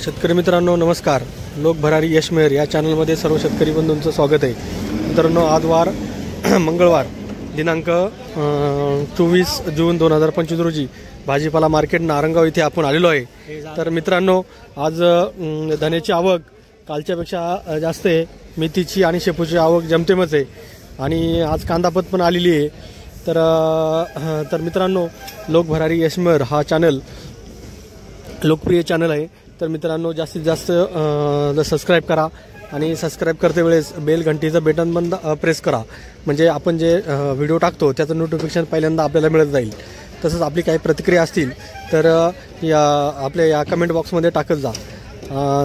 शेतकरी मित्रांनो नमस्कार. लोक भरारी यश मेहर या चॅनलमध्ये सर्व शेतकरी बंधूंचं स्वागत आहे. मित्रांनो आज वार मंगळवार दिनांक 24 जून 2025 रोजी भाजीपाला मार्केट नारंगाव इथे आपण आलेलो आहे. तर मित्रांनो आज धन्याची आवक कालच्यापेक्षा जास्त आहे. मेथीची आणि शेपूची आवक जमतेमच आहे आणि आज कांदापत पण आलेली आहे. तर मित्रांनो लोक भरारी यश मेहर हा चॅनल लोकप्रिय चॅनल आहे. तर मित्रांनो जास्तीत जास्त सबस्क्राईब करा आणि सबस्क्राईब करते वेळेस बेल घंटीचं बटन बंद प्रेस करा, म्हणजे आपण जे व्हिडिओ टाकतो त्याचं नोटिफिकेशन पहिल्यांदा आपल्याला मिळत जाईल. तसंच आपली काही प्रतिक्रिया असतील तर आपल्या या कमेंट बॉक्समध्ये टाकत जा.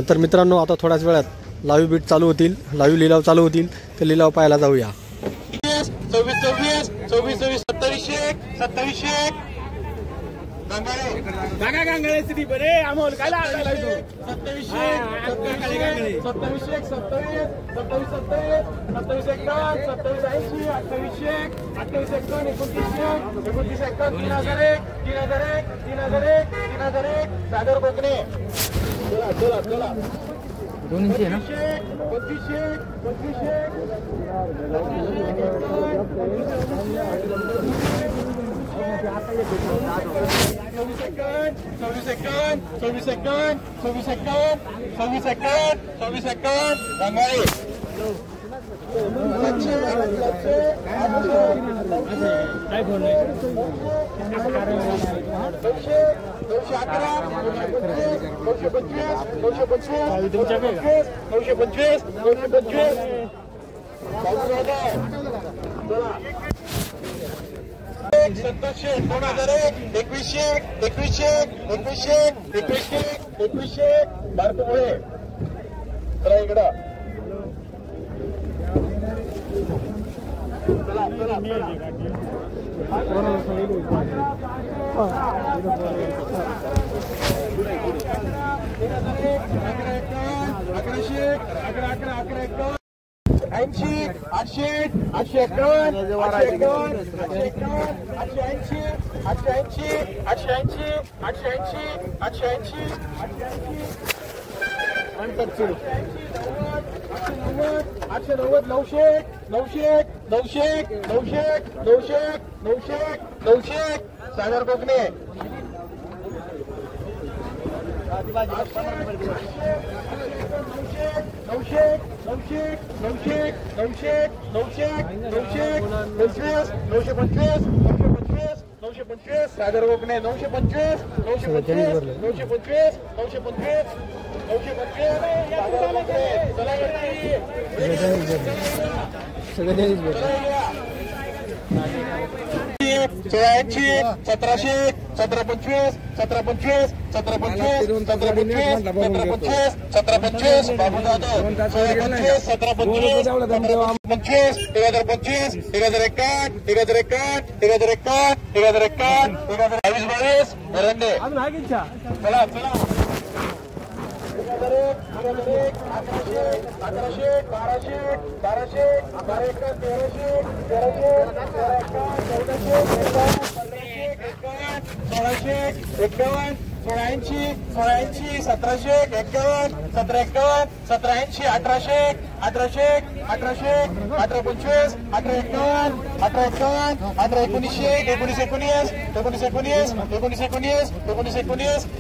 तर मित्रांनो आता थोड्याच वेळात लाईव्ह बीट चालू होतील, लाईव्ह लिलाव चालू होतील. तर लिलाव पाहायला जाऊया. 27 बरे अमोल काय लागला तो 27 27 27 सागर कोकणे चला दोन इंची ना सागर कोकणे सागर कोकणे 925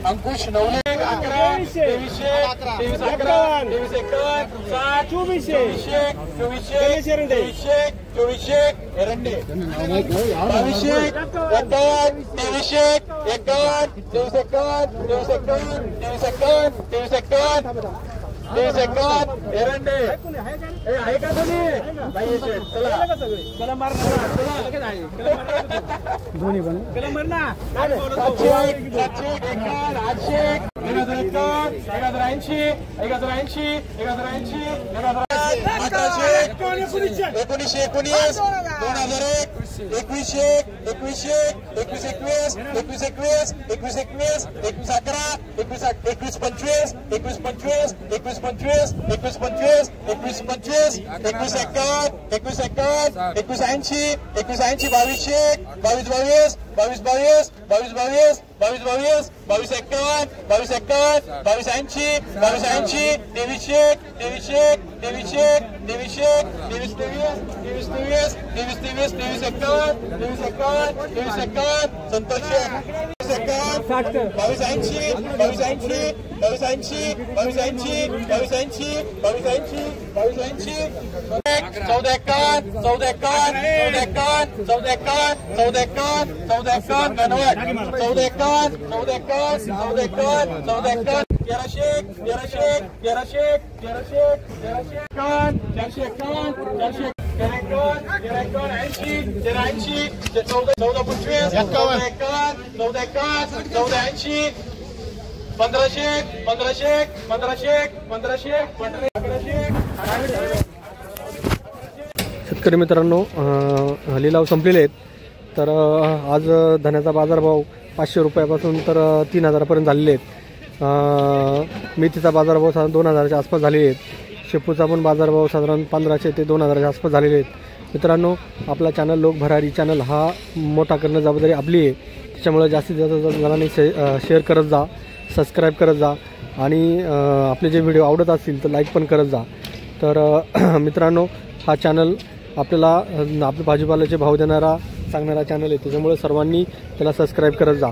अंकुश नवले 22 22 22 51 22 51 22 80 22 80 23 23 23 23 संतोष 22 80 22 80 22 80 22 80 22 80 22 80 22 80 14 शेतकरी मित्रांनो, लिलाव संपलेले आहेत. तर आज धान्याचा बाजारभाव 500 रुपयापासून तर 3000पर्यंत झालेले आहेत. मेथीचा बाजारभाव साधारण 2000च्या आसपास झालेले आहेत. शेपूचा पण बाजारभाव साधारण 1500 ते 2000च्या आसपास झालेले आहेत. मित्रांनो, आपला चॅनल लोक भरारी चॅनल हा मोठा करणं जबाबदारी आपली आहे. त्याच्यामुळे जास्तीत जास्त जणांनी शेअर करत जा, सबस्क्राईब करत जा आणि आपले जे व्हिडिओ आवडत असतील तर लाईक पण करत जा. तर मित्रांनो, हा चॅनल आपल्याला आपल्या भाजीपाल्याचे भाव देणारा सांगणारा चॅनल आहे. त्याच्यामुळे सर्वांनी त्याला सबस्क्राईब करत जा.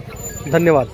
धन्यवाद.